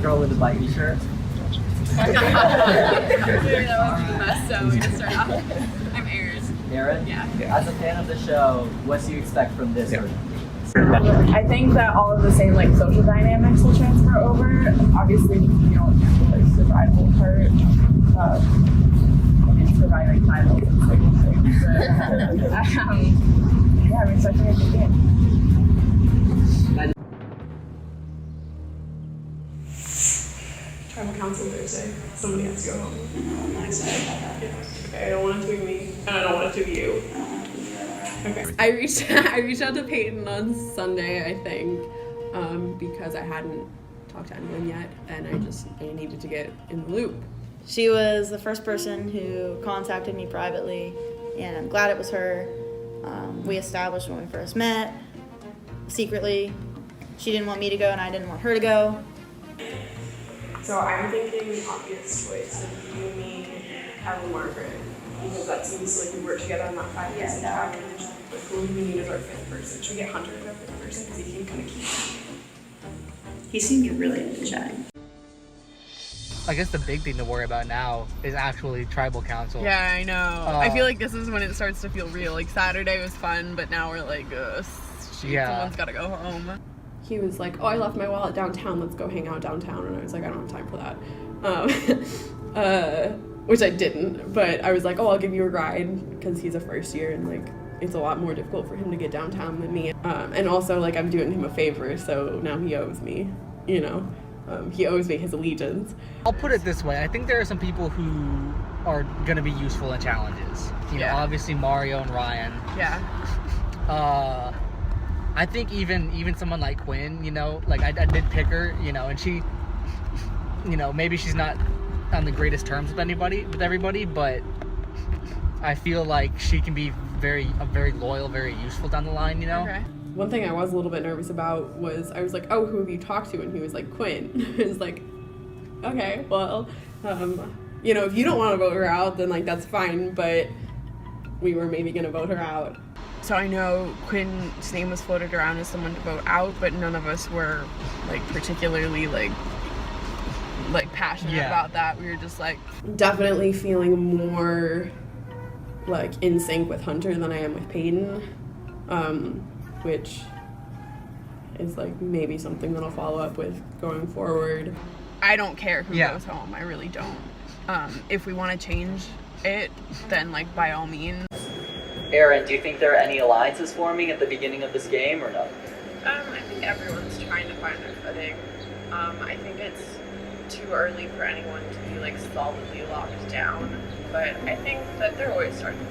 girl with the bikie shirt. That was the best, so we just start off. I'm Erin. Erin? Yeah. As a fan of the show, what do you expect from this? I think that all of the same like social dynamics will transfer over. Obviously, you know, like survival part. It's surviving finals and things. Yeah, I'm expecting a good game. Tribal Council Thursday. Somebody has to go home. I'm excited about that. Yeah. Okay, I don't want it to be me, and I don't want it to be you. Okay. I reached out to Peyton on Sunday, I think, because I hadn't talked to anyone yet, and I needed to get in the loop. She was the first person who contacted me privately, and I'm glad it was her. We established when we first met, secretly. She didn't want me to go, and I didn't want her to go. So I'm thinking the obvious choice of you, me, Ellen, Margaret, because that seems like we work together on that 5-person package. But who we need as our 5th person? Should we get Hunter as our 5th person because he can kind of keep? He seemed to really into chatting. I guess the big thing to worry about now is actually tribal council. Yeah, I know. I feel like this is when it starts to feel real. Like Saturday was fun, but now we're like, someone's got to go home. He was like, oh, I left my wallet downtown. Let's go hang out downtown. And I was like, I don't have time for that. Which I didn't. But I was like, oh, I'll give you a ride because he's a first year and like it's a lot more difficult for him to get downtown than me. And also like I'm doing him a favor, so now he owes me, you know. He owes me his allegiance. I'll put it this way. I think there are some people who are going to be useful in challenges. You know, obviously Mario and Ryan. Yeah. I think even someone like Quinn, you know, like I did pick her, you know, and she, you know, maybe she's not on the greatest terms with everybody, but I feel like she can be very loyal, very useful down the line, you know? Okay. One thing I was a little bit nervous about was I was like, oh, who have you talked to? And he was like, Quinn. I was like, okay, well, you know, if you don't want to vote her out, then like that's fine, but we were maybe going to vote her out. So I know Quinn's name was floated around as someone to vote out, but none of us were like particularly like passionate about that. We were just like definitely feeling more like in sync with Hunter than I am with Peyton, which is like maybe something that I'll follow up with going forward. I don't care who goes home. I really don't. If we want to change it, then like by all means. Erin, do you think there are any alliances forming at the beginning of this game or no? I think everyone's trying to find their footing. I think it's too early for anyone to be like solidly locked down, but I think that they're always starting to